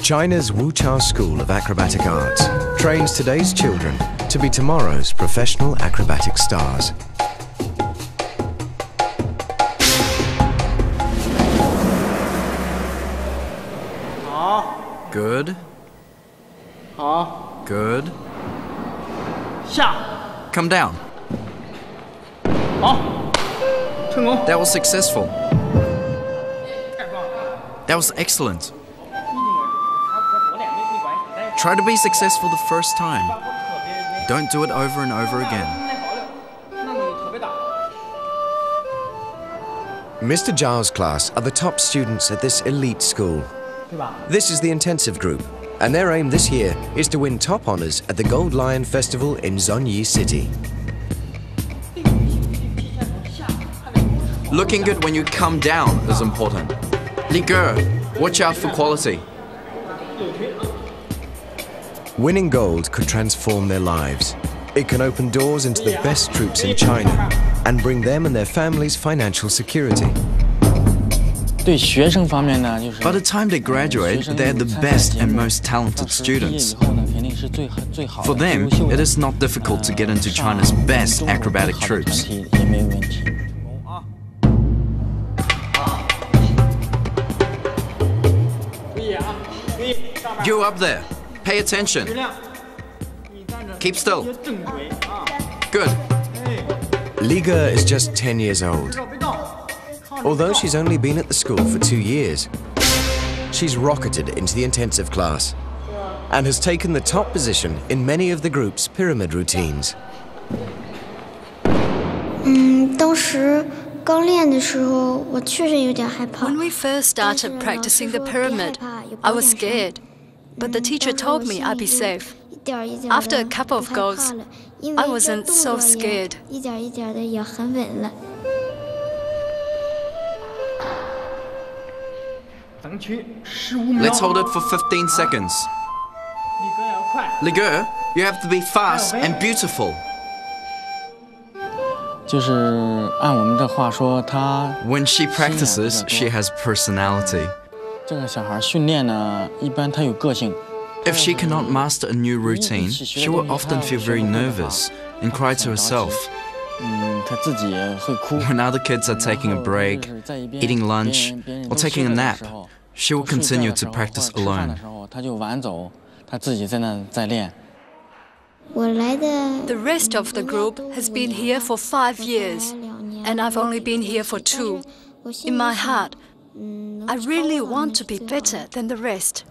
China's Wuchao School of Acrobatic Arts trains today's children to be tomorrow's professional acrobatic stars. Good. Good. Come down. That was successful. That was excellent. Try to be successful the first time. Don't do it over and over again. Mr. Zhao's class are the top students at this elite school. This is the intensive group, and their aim this year is to win top honors at the Gold Lion Festival in Zhongyi City. Looking good when you come down is important. Li Ge, watch out for quality. Winning gold could transform their lives. It can open doors into the best troops in China and bring them and their families financial security. By the time they graduate, they're the best and most talented students. For them, it is not difficult to get into China's best acrobatic troops. You up there, pay attention. Keep still. Good. Li Ge is just 10 years old. Although she's only been at the school for 2 years, she's rocketed into the intensive class and has taken the top position in many of the group's pyramid routines. When we first started practicing the pyramid, I was scared, but the teacher told me I'd be safe. After a couple of goes, I wasn't so scared. Let's hold it for 15 seconds. Li Ge, you have to be fast and beautiful. When she practices, she has personality. If she cannot master a new routine, she will often feel very nervous and cry to herself. When other kids are taking a break, eating lunch, or taking a nap, she will continue to practice alone. The rest of the group has been here for 5 years, and I've only been here for 2. In my heart, I really want to be better than the rest.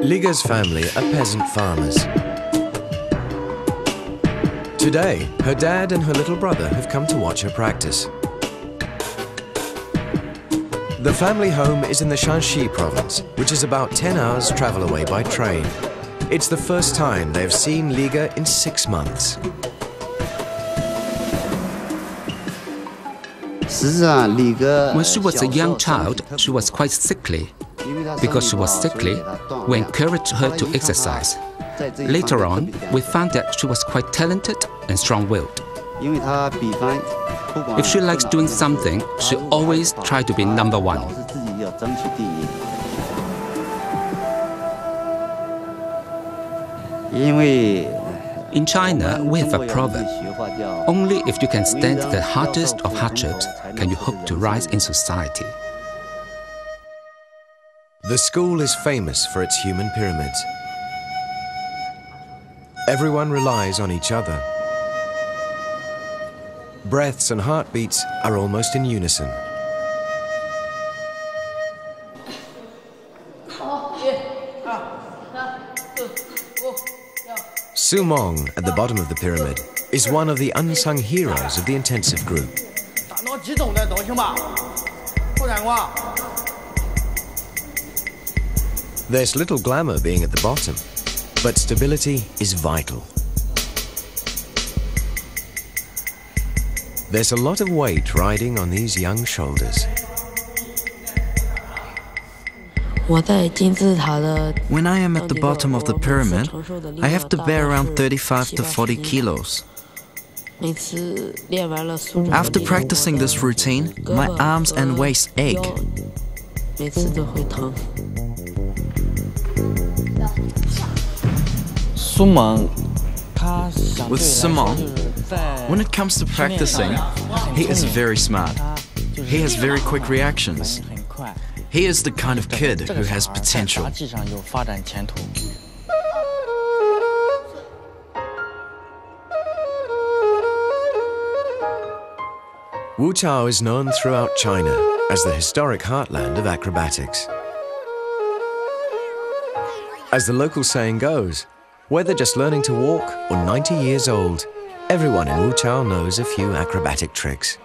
Li Ge's family are peasant farmers. Today, her dad and her little brother have come to watch her practice. The family home is in the Shanxi province, which is about 10 hours travel away by train. It's the first time they have seen Li Ge in 6 months. When she was a young child, she was quite sickly. Because she was sickly, we encouraged her to exercise. Later on, we found that she was quite talented and strong-willed. If she likes doing something, she always tries to be number 1. In China, we have a proverb: only if you can stand the hardest of hardships can you hope to rise in society. The school is famous for its human pyramids. Everyone relies on each other. Breaths and heartbeats are almost in unison. Su Mong, at the bottom of the pyramid, is one of the unsung heroes of the intensive group. There's little glamour being at the bottom, but stability is vital. There's a lot of weight riding on these young shoulders. When I am at the bottom of the pyramid, I have to bear around 35 to 40 kilos. After practicing this routine, my arms and waist ache. With Su Mong, when it comes to practicing, he is very smart. He has very quick reactions. He is the kind of kid who has potential. Wuchao is known throughout China as the historic heartland of acrobatics. As the local saying goes, whether just learning to walk or 90 years old, everyone in Wuchao knows a few acrobatic tricks.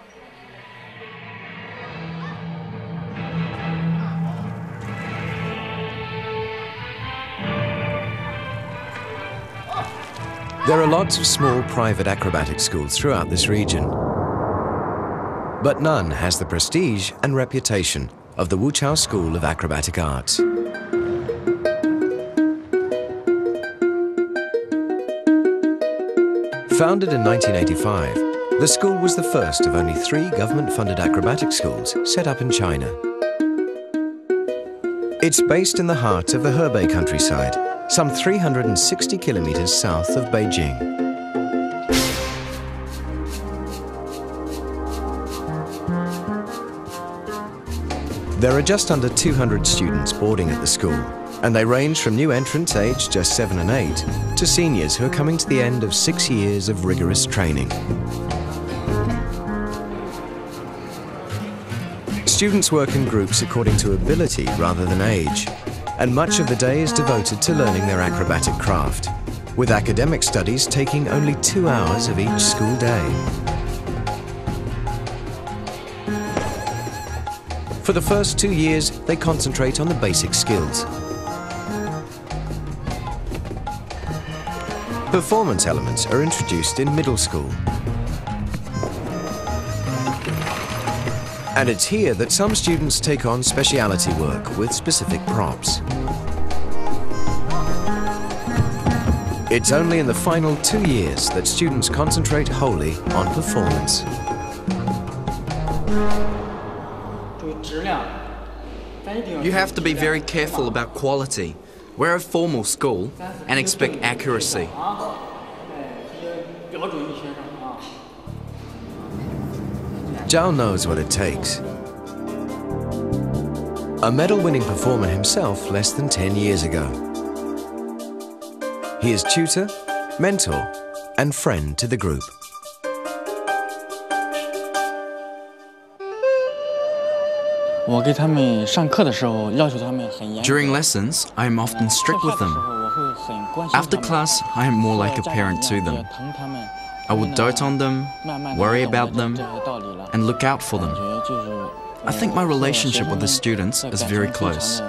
There are lots of small private acrobatic schools throughout this region, but none has the prestige and reputation of the Wuchao School of Acrobatic Arts. Founded in 1985, the school was the first of only 3 government-funded acrobatic schools set up in China. It's based in the heart of the Hebei countryside, some 360 kilometers south of Beijing. There are just under 200 students boarding at the school, and they range from new entrants aged just 7 and 8 to seniors who are coming to the end of 6 years of rigorous training. Students work in groups according to ability rather than age, and much of the day is devoted to learning their acrobatic craft, with academic studies taking only 2 hours of each school day. For the first 2 years, they concentrate on the basic skills. Performance elements are introduced in middle school. And it's here that some students take on speciality work with specific props. It's only in the final 2 years that students concentrate wholly on performance. You have to be very careful about quality. We're a formal school and expect accuracy. Zhao knows what it takes. A medal-winning performer himself less than 10 years ago. He is tutor, mentor, and friend to the group. During lessons, I am often strict with them. After class, I am more like a parent to them. I would dote on them, worry about them, and look out for them. I think my relationship with the students is very close.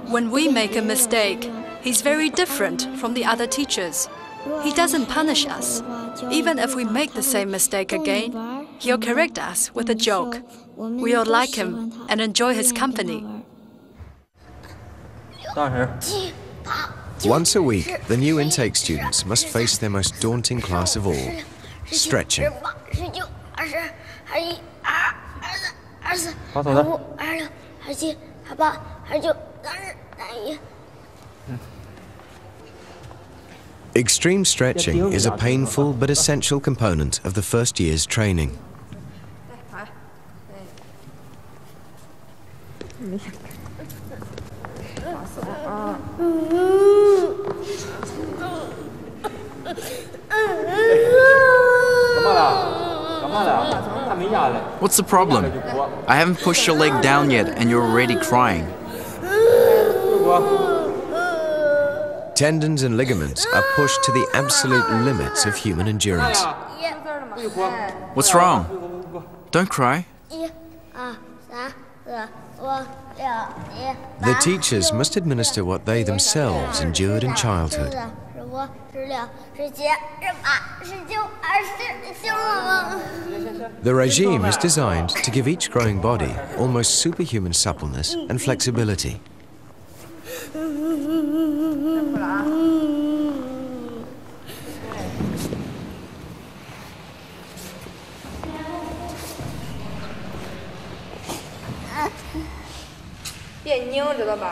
When we make a mistake, he's very different from the other teachers. He doesn't punish us. Even if we make the same mistake again, he'll correct us with a joke. We all like him and enjoy his company. Once a week, the new intake students must face their most daunting class of all, stretching. Extreme stretching is a painful but essential component of the first year's training. What's the problem? I haven't pushed your leg down yet and you're already crying. Tendons and ligaments are pushed to the absolute limits of human endurance. What's wrong? Don't cry. The teachers must administer what they themselves endured in childhood. The regime is designed to give each growing body almost superhuman suppleness and flexibility.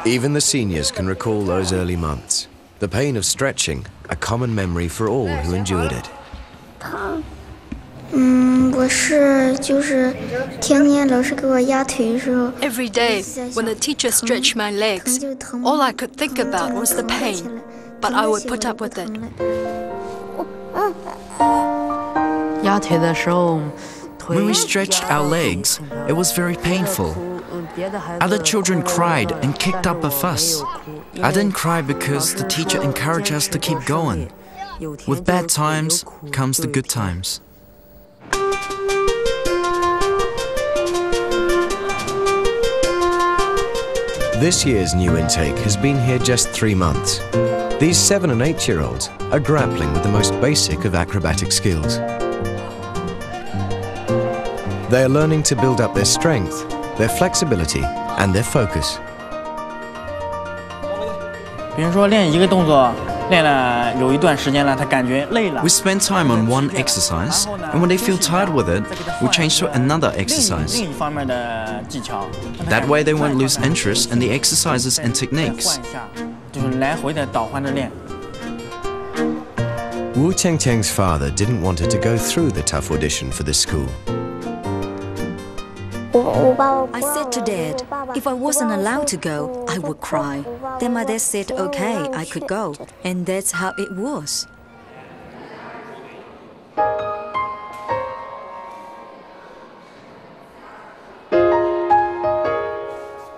Even the seniors can recall those early months. The pain of stretching, a common memory for all who endured it. Every day, when the teacher stretched my legs, all I could think about was the pain, but I would put up with it. When we stretched our legs, it was very painful. Other children cried and kicked up a fuss. I didn't cry because the teacher encouraged us to keep going. With bad times comes the good times. This year's new intake has been here just 3 months. These 7- and 8-year-olds are grappling with the most basic of acrobatic skills. They are learning to build up their strength, their flexibility, and their focus. We spend time on one exercise, and when they feel tired with it, we change to another exercise. That way they won't lose interest in the exercises and techniques. Wu Tiangtiang's father didn't want her to go through the tough audition for this school. I said to Dad, if I wasn't allowed to go, I would cry. Then my dad said, okay, I could go. And that's how it was.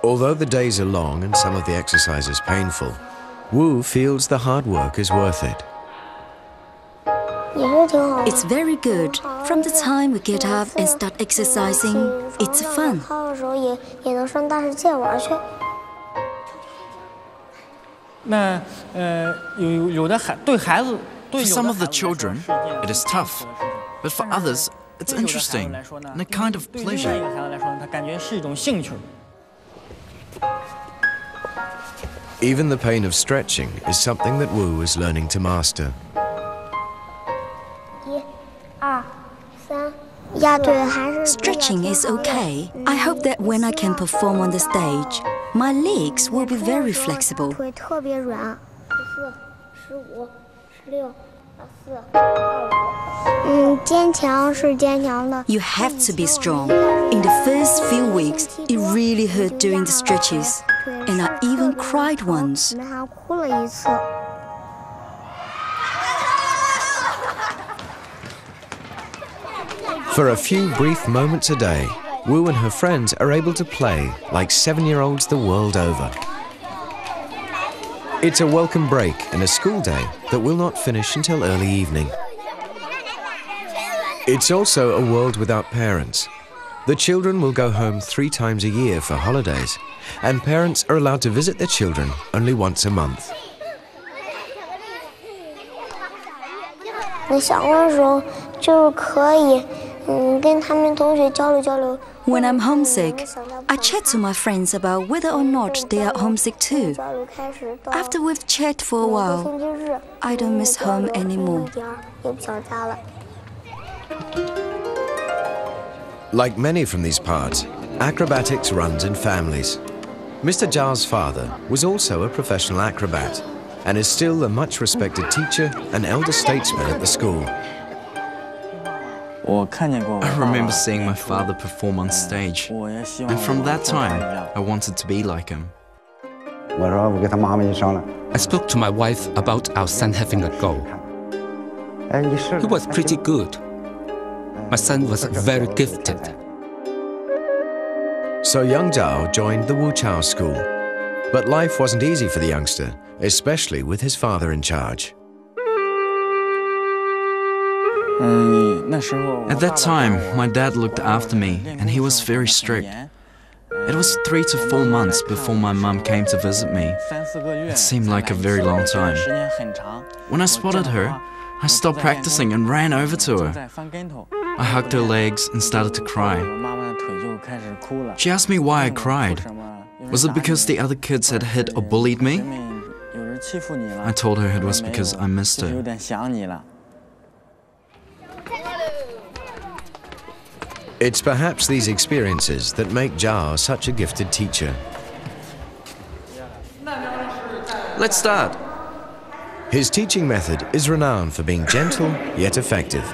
Although the days are long and some of the exercises painful, Wu feels the hard work is worth it. It's very good. From the time we get up and start exercising, it's fun. For some of the children, it is tough, but for others, it's interesting and a kind of pleasure. Even the pain of stretching is something that Wu is learning to master. Stretching is okay. I hope that when I can perform on the stage, my legs will be very flexible. You have to be strong. In the first few weeks, it really hurt during the stretches, and I even cried once. For a few brief moments a day, Wu and her friends are able to play like 7-year-olds the world over. It's a welcome break in a school day that will not finish until early evening. It's also a world without parents. The children will go home 3 times a year for holidays, and parents are allowed to visit their children only once a month. When I'm homesick, I chat to my friends about whether or not they are homesick too. After we've chatted for a while, I don't miss home anymore. Like many from these parts, acrobatics runs in families. Mr. Zhao's father was also a professional acrobat and is still a much-respected teacher and elder statesman at the school. I remember seeing my father perform on stage, and from that time, I wanted to be like him. I spoke to my wife about our son having a go. He was pretty good. My son was very gifted. So young Zhao joined the Wu Chao school. But life wasn't easy for the youngster, especially with his father in charge. At that time, my dad looked after me, and he was very strict. It was 3 to 4 months before my mum came to visit me. It seemed like a very long time. When I spotted her, I stopped practicing and ran over to her. I hugged her legs and started to cry. She asked me why I cried. Was it because the other kids had hit or bullied me? I told her it was because I missed her. It's perhaps these experiences that make Zhao such a gifted teacher. Let's start. His teaching method is renowned for being gentle yet effective.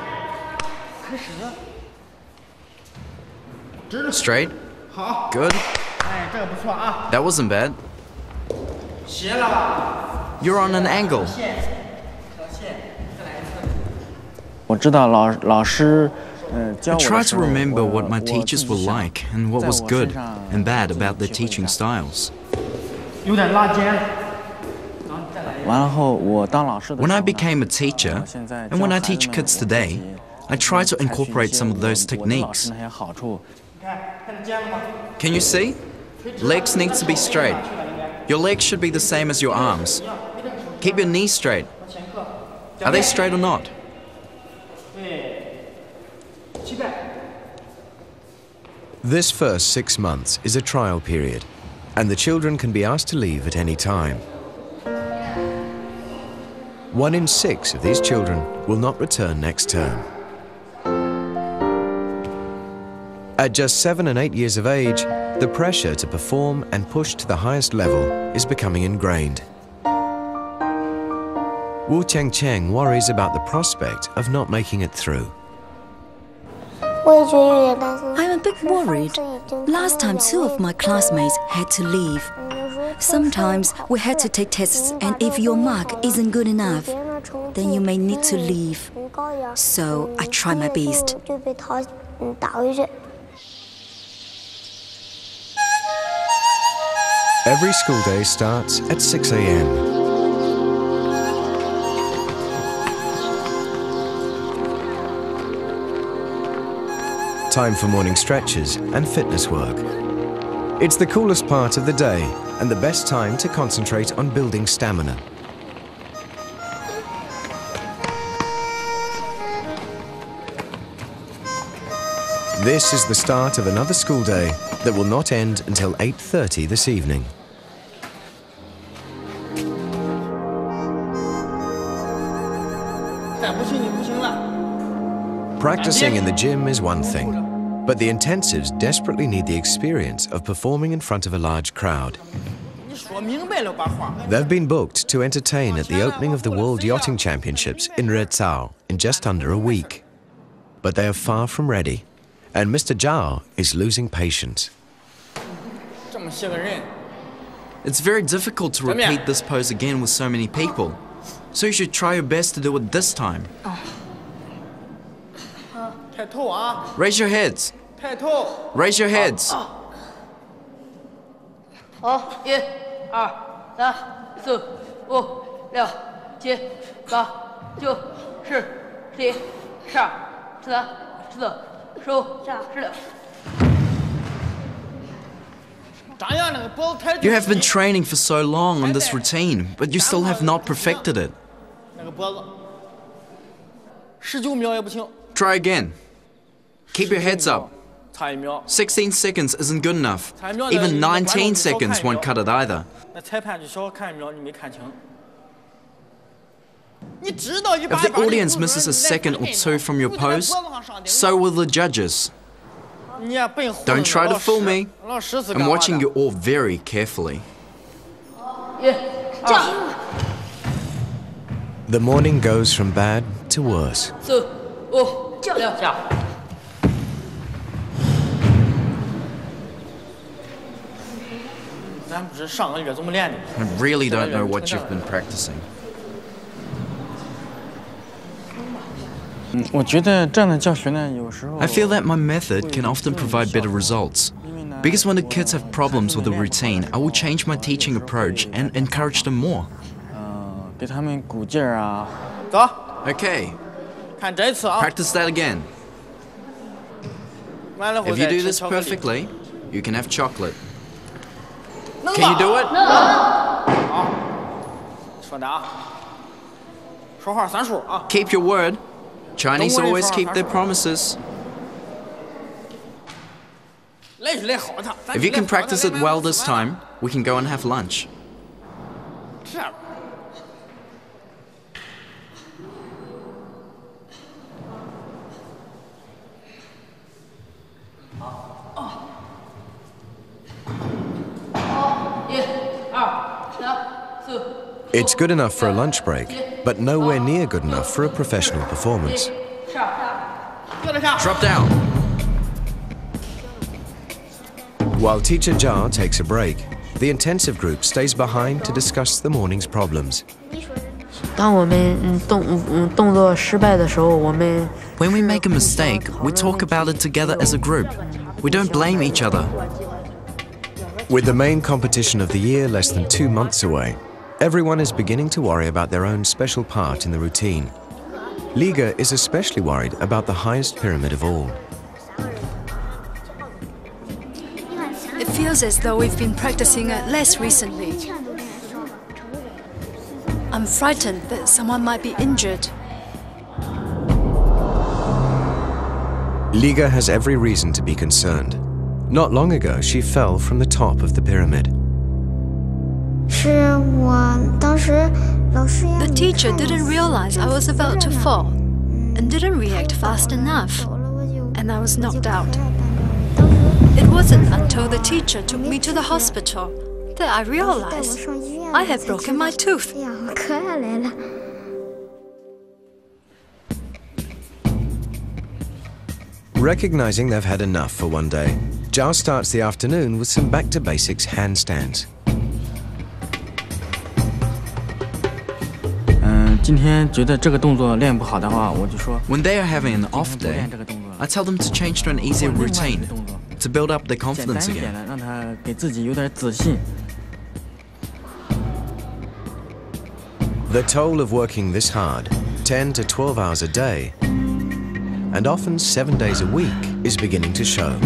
Straight. Good. That wasn't bad. You're on an angle. I try to remember what my teachers were like and what was good and bad about their teaching styles. When I became a teacher, and when I teach kids today, I try to incorporate some of those techniques. Can you see? Legs need to be straight. Your legs should be the same as your arms. Keep your knees straight. Are they straight or not? This first 6 months is a trial period, and the children can be asked to leave at any time. 1 in 6 of these children will not return next term. At just 7 and 8 years of age, the pressure to perform and push to the highest level is becoming ingrained. Wu Chengcheng worries about the prospect of not making it through. I'm a bit worried. Last time 2 of my classmates had to leave. Sometimes we had to take tests, and if your mark isn't good enough, then you may need to leave. So I try my best. Every school day starts at 6 a.m. Time for morning stretches and fitness work. It's the coolest part of the day and the best time to concentrate on building stamina. This is the start of another school day that will not end until 8:30 this evening. Practicing in the gym is one thing, but the intensives desperately need the experience of performing in front of a large crowd. They've been booked to entertain at the opening of the World Yachting Championships in Rezhao in just under a week. But they are far from ready, and Mr. Zhao is losing patience. It's very difficult to repeat this pose again with so many people, so you should try your best to do it this time. Raise your heads. Raise your heads. 1、2、3、4、5、6、7、8、9、10、11、12、13、14、15、16。 You have been training for so long on this routine, but you still have not perfected it. Try again. Keep your heads up. 16 seconds isn't good enough. Even 19 seconds won't cut it either. If the audience misses a second or 2 from your pose, so will the judges. Don't try to fool me. I'm watching you all very carefully. The morning goes from bad to worse. I really don't know what you've been practicing. I feel that my method can often provide better results, Because when the kids have problems with the routine, I will change my teaching approach and encourage them more. Okay. Practice that again. If you do this perfectly, you can have chocolate. Can you do it? Keep your word. Chinese always keep their promises. If you can practice it well this time, we can go and have lunch. It's good enough for a lunch break, but nowhere near good enough for a professional performance. Drop down. While teacher Jia takes a break, the intensive group stays behind to discuss the morning's problems. When we make a mistake, we talk about it together as a group. We don't blame each other. With the main competition of the year less than 2 months away, everyone is beginning to worry about their own special part in the routine. Liga is especially worried about the highest pyramid of all. It feels as though we've been practicing it less recently. I'm frightened that someone might be injured. Liga has every reason to be concerned. Not long ago, she fell from the top of the pyramid. The teacher didn't realize I was about to fall and didn't react fast enough, and I was knocked out. It wasn't until the teacher took me to the hospital that I realized I had broken my tooth. Recognizing they've had enough for one day, Jia starts the afternoon with some back-to-basics handstands. When they are having an off day, I tell them to change to an easier routine, to build up their confidence again. The toll of working this hard, 10 to 12 hours a day, and often 7 days a week, is beginning to show.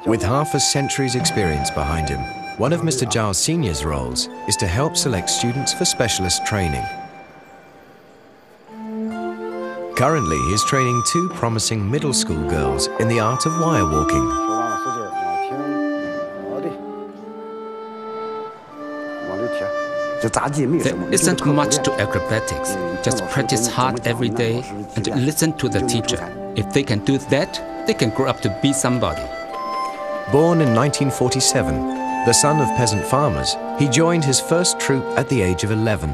With half a century's experience behind him, one of Mr. Zhao's senior's roles is to help select students for specialist training. Currently, he is training 2 promising middle school girls in the art of wire walking. There isn't much to acrobatics. Just practice hard every day and listen to the teacher. If they can do that, they can grow up to be somebody. Born in 1947, the son of peasant farmers, he joined his first troupe at the age of 11.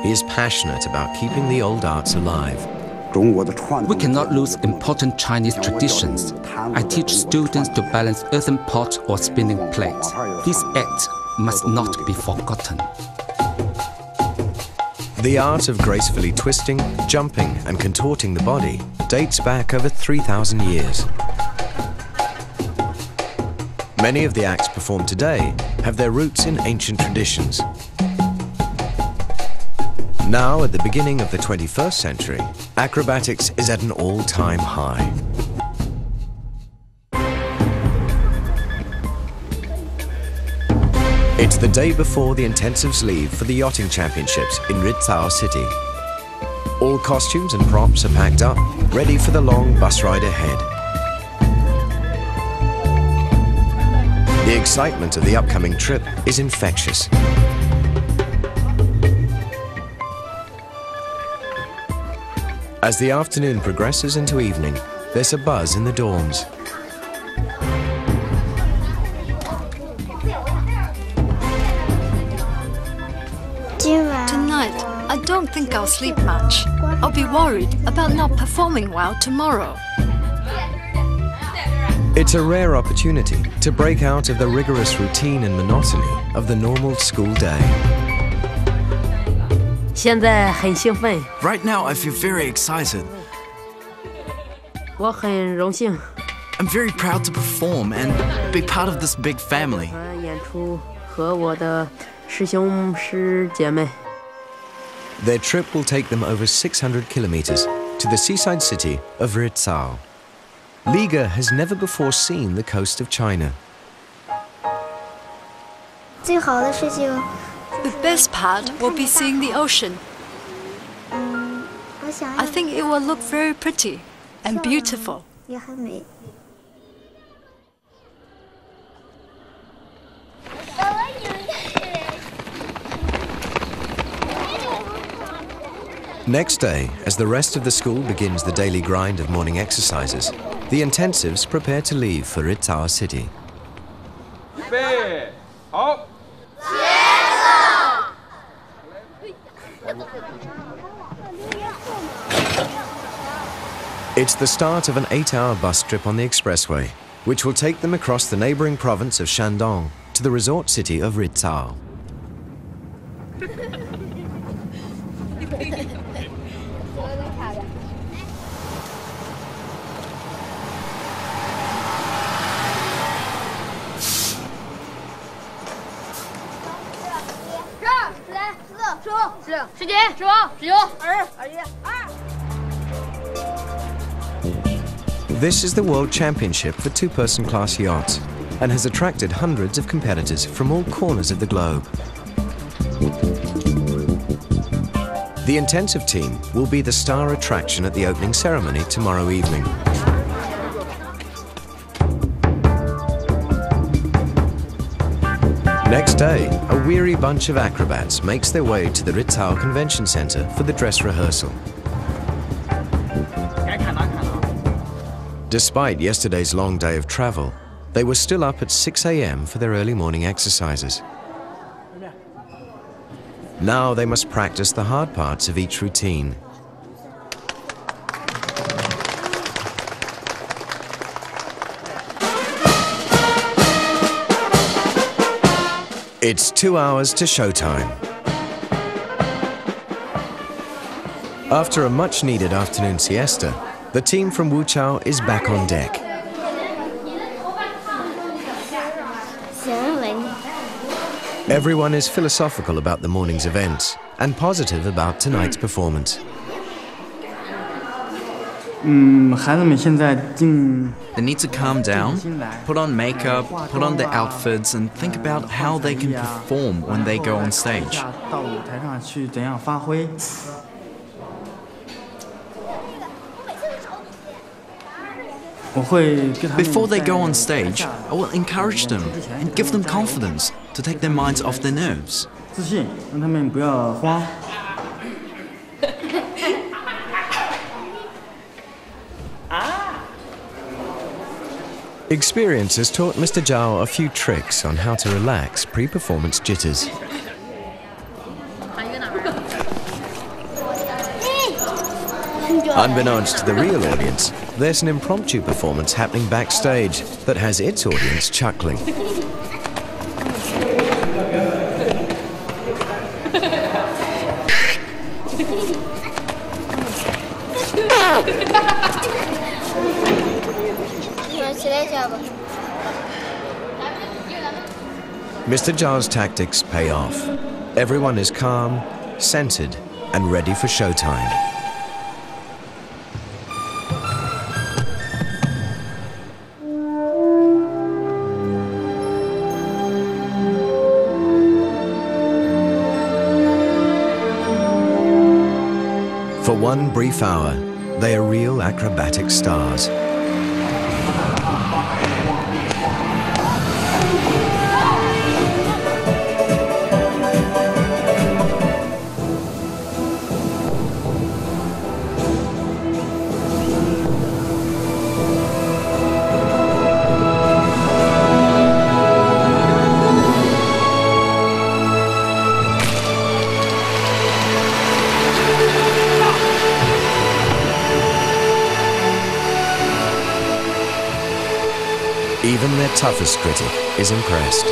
He is passionate about keeping the old arts alive. We cannot lose important Chinese traditions. I teach students to balance earthen pots or spinning plates. These acts must not be forgotten. The art of gracefully twisting, jumping, and contorting the body dates back over 3,000 years. Many of the acts performed today have their roots in ancient traditions. Now, at the beginning of the 21st century, acrobatics is at an all-time high. It's the day before the intensives leave for the yachting championships in Rizhao City. All costumes and props are packed up, ready for the long bus ride ahead. The excitement of the upcoming trip is infectious. As the afternoon progresses into evening, there's a buzz in the dorms. Tonight, I don't think I'll sleep much. I'll be worried about not performing well tomorrow. It's a rare opportunity to break out of the rigorous routine and monotony of the normal school day. 现在很兴奋。 Right now, I feel very excited. 我很荣幸。 I'm very proud to perform and be part of this big family. 演出和我的师兄师姐妹。 Their trip will take them over 600 kilometers to the seaside city of Rizhao. Liga has never before seen the coast of China. 最好的事情 The best part will be seeing the ocean. I think it will look very pretty and beautiful. 也很美。 Next day, as the rest of the school begins the daily grind of morning exercises, the intensives prepare to leave for Rizhao City. It's the start of an 8-hour bus trip on the expressway, which will take them across the neighboring province of Shandong to the resort city of Rizhao. This is the World Championship for two-person class yachts and has attracted hundreds of competitors from all corners of the globe. The intensive team will be the star attraction at the opening ceremony tomorrow evening. Next day, a weary bunch of acrobats makes their way to the Rizhao Convention Center for the dress rehearsal. Despite yesterday's long day of travel, they were still up at 6 a.m. for their early morning exercises. Now they must practice the hard parts of each routine. It's 2 hours to showtime. After a much-needed afternoon siesta, the team from Wuchao is back on deck. Everyone is philosophical about the morning's events and positive about tonight's performance. They need to calm down, put on makeup, put on their outfits, and think about how they can perform when they go on stage. Before they go on stage, I will encourage them and give them confidence to take their minds off their nerves. Experience has taught Mr. Zhao a few tricks on how to relax pre-performance jitters. Unbeknownst to the real audience, there's an impromptu performance happening backstage that has its audience chuckling. Mr. Zhao's tactics pay off. Everyone is calm, centered, and ready for showtime. For one brief hour, they are real acrobatic stars. their toughest critic is impressed.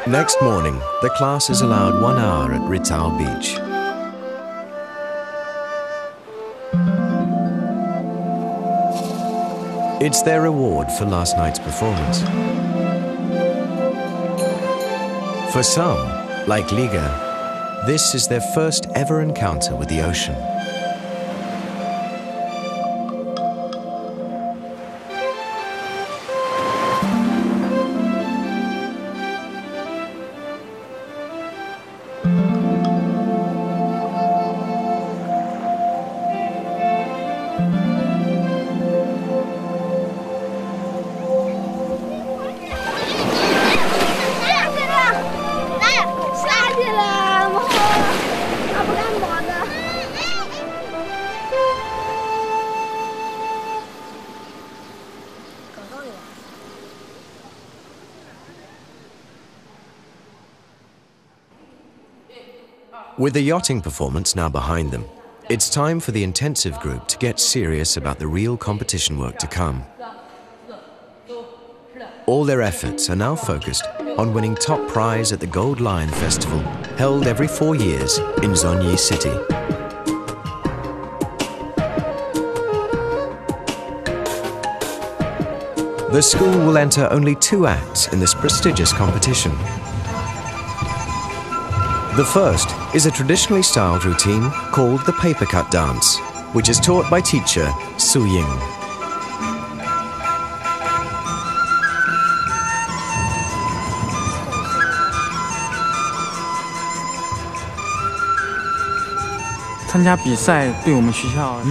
Next morning, the class is allowed 1 hour at Ritao Beach. It's their reward for last night's performance. For some, like Liga, this is their first ever encounter with the ocean. With the yachting performance now behind them, it's time for the intensive group to get serious about the real competition work to come. All their efforts are now focused on winning top prize at the Gold Lion Festival, held every 4 years in Zhongyi City. The school will enter only 2 acts in this prestigious competition. The first is a traditionally styled routine called the paper cut dance, which is taught by teacher Su Ying.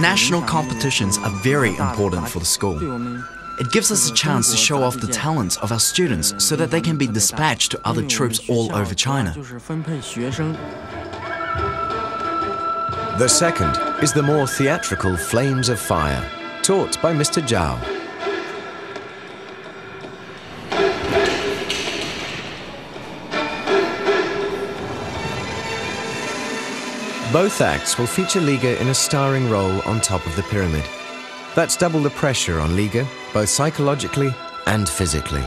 National competitions are very important for the school. It gives us a chance to show off the talents of our students so that they can be dispatched to other troops all over China. The second is the more theatrical Flames of Fire, taught by Mr. Zhao. Both acts will feature Liga in a starring role on top of the pyramid. That's double the pressure on Liga, both psychologically and physically.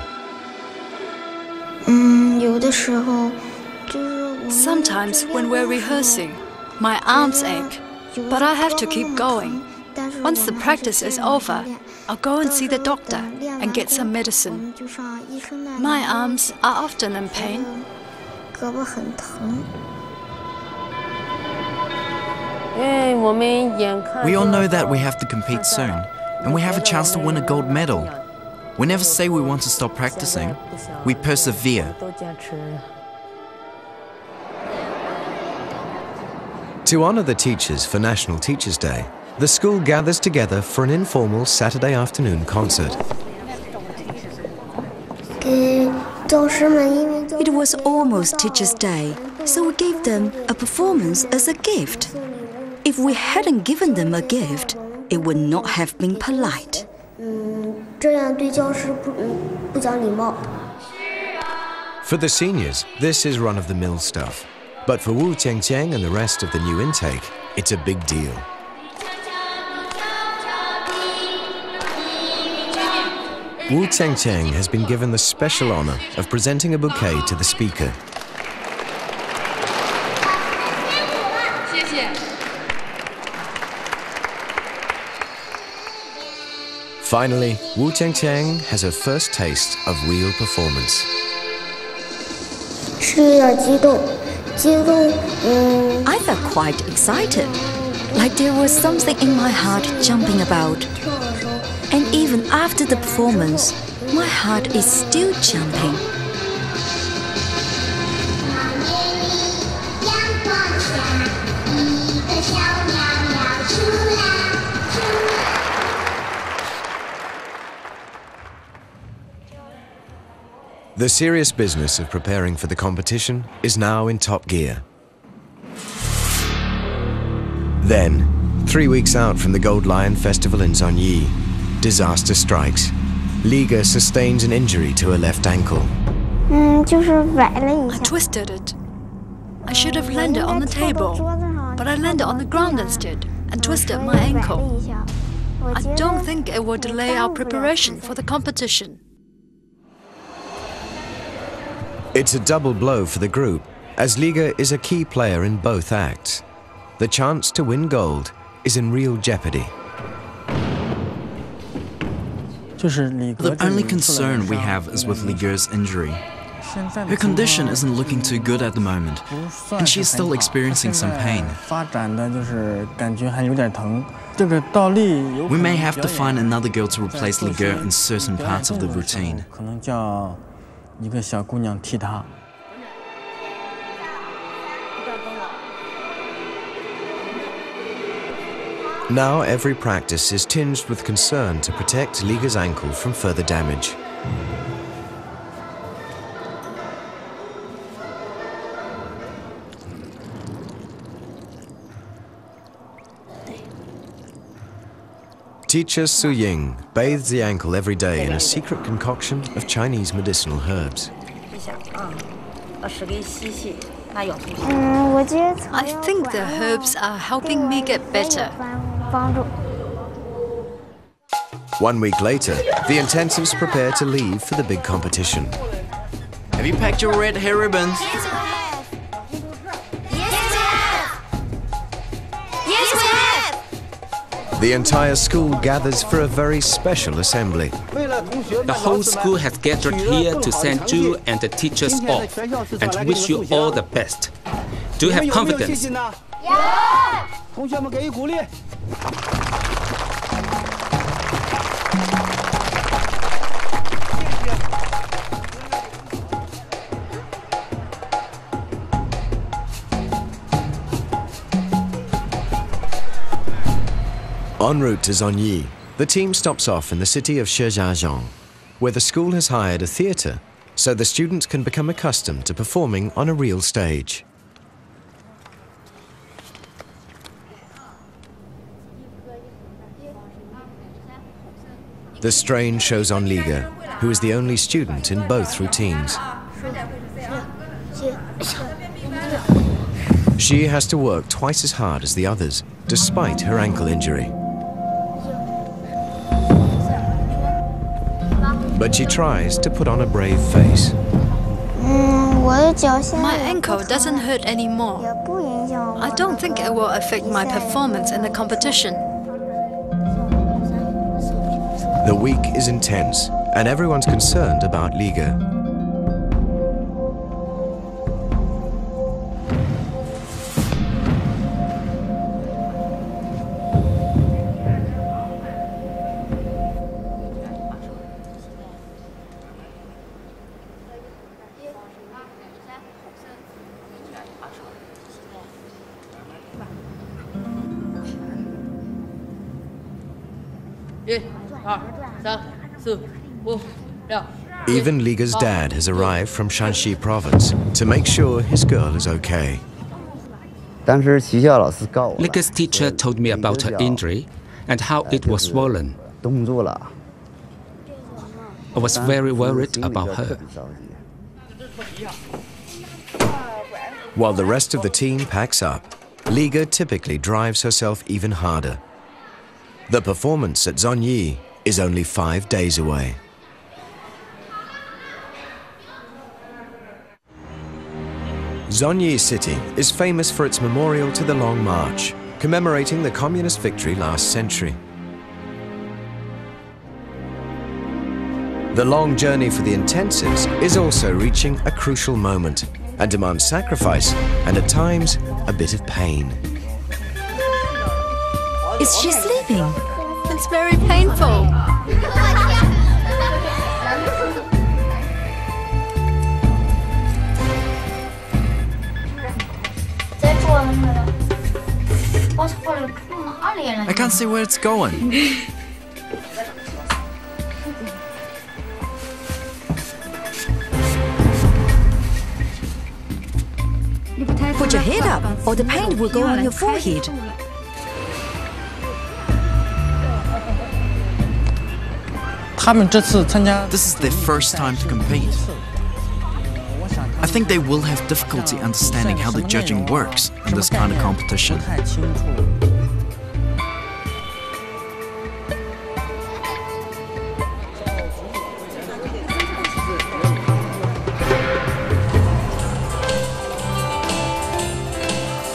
Sometimes when we're rehearsing, my arms ache, but I have to keep going. Once the practice is over, I'll go and see the doctor and get some medicine. My arms are often in pain. We all know that we have to compete soon, and we have a chance to win a gold medal. We never say we want to stop practicing. We persevere. To honor the teachers for National Teachers' Day, the school gathers together for an informal Saturday afternoon concert. It was almost Teachers' Day, so we gave them a performance as a gift. If we hadn't given them a gift, it would not have been polite. For the seniors, this is run-of-the-mill stuff. But for Wu Qiangqiang and the rest of the new intake, it's a big deal. Wu Qiangqiang has been given the special honor of presenting a bouquet to the speaker. Finally, Wu Qiangqiang has her first taste of real performance. I felt quite excited, like there was something in my heart jumping about. And even after the performance, My heart is still jumping. The serious business of preparing for the competition is now in top gear. Then, 3 weeks out from the Gold Lion Festival in Zhongyi, disaster strikes. Liga sustains an injury to her left ankle. I twisted it. I should have landed on the table, but I landed on the ground instead and twisted my ankle. I don't think it will delay our preparation for the competition. It's a double blow for the group, as Liga is a key player in both acts. The chance to win gold is in real jeopardy. The only concern we have is with Lige's injury. Her condition isn't looking too good at the moment, and she's still experiencing some pain. We may have to find another girl to replace Lige in certain parts of the routine. Now every practice is tinged with concern to protect Liga's ankle from further damage. Teacher Su Ying bathes the ankle every day in a secret concoction of Chinese medicinal herbs. I think the herbs are helping me get better. 1 week later, the intensives prepare to leave for the big competition. Have you packed your red hair ribbons? Yes, we have! Yes, we have! Yes, we have! The entire school gathers for a very special assembly. The whole school has gathered here to send you and the teachers off and wish you all the best. Do you have confidence? En route to Zhongyi, the team stops off in the city of Shijiazhuang, where the school has hired a theatre so the students can become accustomed to performing on a real stage. The strain shows on Liga, who is the only student in both routines. She has to work twice as hard as the others, despite her ankle injury. But she tries to put on a brave face. My ankle doesn't hurt anymore. I don't think it will affect my performance in the competition. The week is intense, and everyone's concerned about Liga. Even Liga's dad has arrived from Shanxi province to make sure his girl is okay. Lige's teacher told me about her injury and how it was swollen. I was very worried about her. While the rest of the team packs up, Liga typically drives herself even harder. The performance at Zhongyi is only 5 days away. Zhongyi City is famous for its memorial to the Long March, commemorating the communist victory last century. The long journey for the intensives is also reaching a crucial moment and demands sacrifice and at times a bit of pain. Is she sleeping? It's very painful. I can't see where it's going. Put your head up, or the paint will go on your forehead. This is their first time to compete. I think they will have difficulty understanding how the judging works in this kind of competition.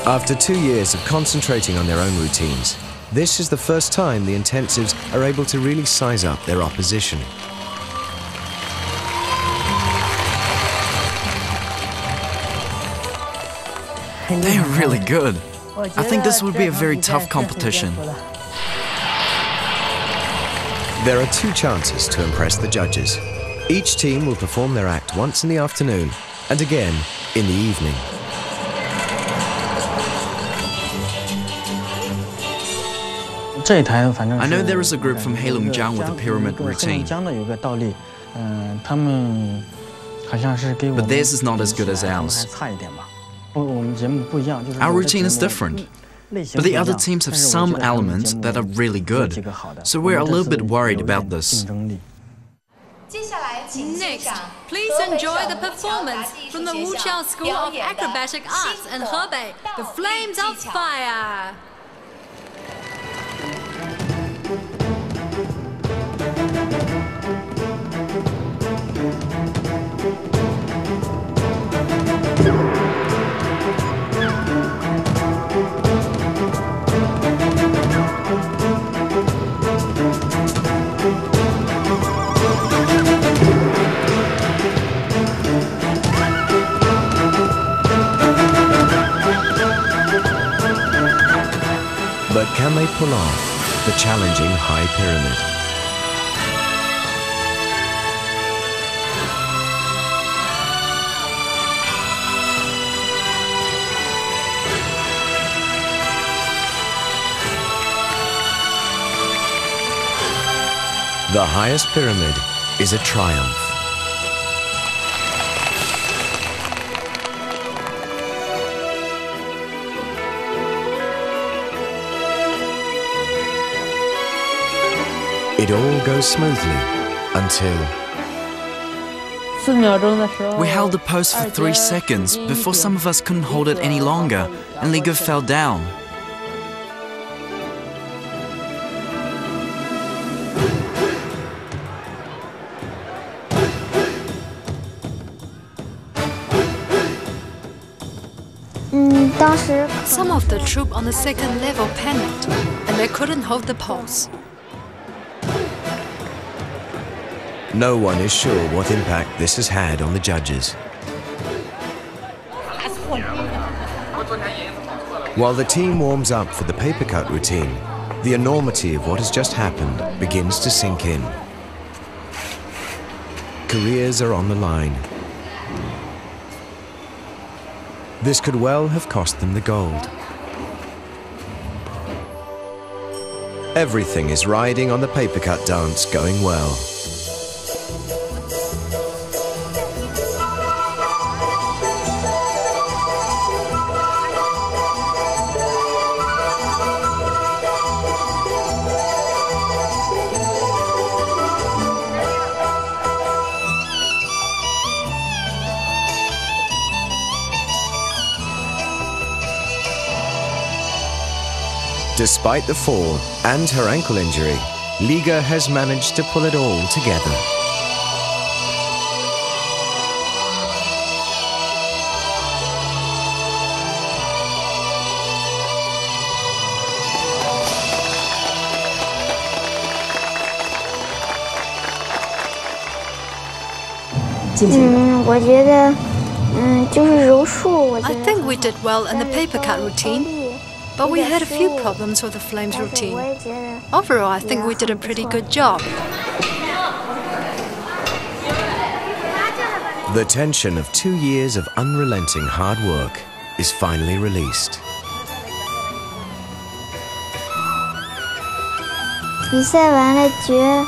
After 2 years of concentrating on their own routines, this is the first time the intensives are able to really size up their opposition. They are really good. I think this would be a very tough competition. There are 2 chances to impress the judges. Each team will perform their act once in the afternoon and again in the evening. I know there is a group from Heilongjiang with a pyramid routine, but theirs is not as good as ours. Our routine is different, but the other teams have some elements that are really good, so we're a little bit worried about this. Next, please enjoy the performance from the Wuqiao School of Acrobatic Arts in Hebei, The Flames of Fire. But can they pull off the challenging high pyramid? The highest pyramid is a triumph. It all goes smoothly until... We held the pose for 3 seconds before some of us couldn't hold it any longer and Liga fell down. Some of the troop on the second level panicked, and they couldn't hold the pose. No one is sure what impact this has had on the judges. While the team warms up for the paper cut routine, the enormity of what has just happened begins to sink in. Careers are on the line. This could well have cost them the gold. Everything is riding on the paper cut dance going well. Despite the fall and her ankle injury, Liga has managed to pull it all together. I think we did well in the paper cut routine, but we had a few problems with the flames routine. Overall, I think we did a pretty good job. The tension of 2 years of unrelenting hard work is finally released. The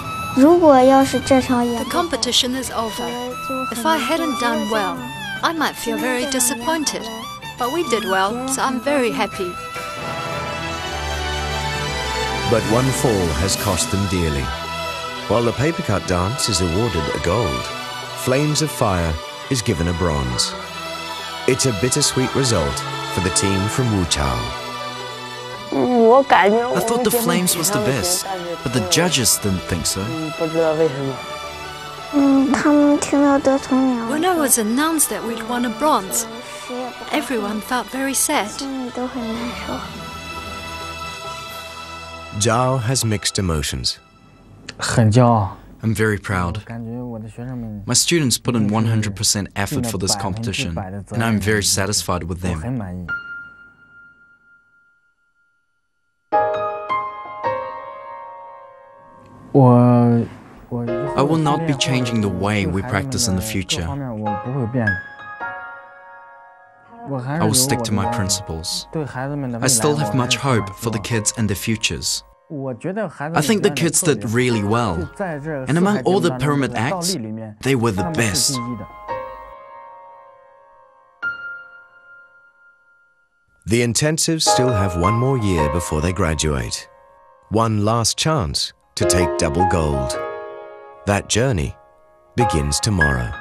competition is over. If I hadn't done well, I might feel very disappointed. But we did well, so I'm very happy. But one fall has cost them dearly. While the paper cut dance is awarded a gold, Flames of Fire is given a bronze. It's a bittersweet result for the team from Wuchao. I thought the Flames was the best, but the judges didn't think so. When it was announced that we'd won a bronze, everyone felt very sad. Zhao has mixed emotions. I'm very proud. My students put in 100% effort for this competition, and I'm very satisfied with them. I will not be changing the way we practice in the future. I will stick to my principles. I still have much hope for the kids and their futures. I think the kids did really well, and among all the pyramid acts, they were the best. The intensives still have one more year before they graduate. One last chance to take double gold. That journey begins tomorrow.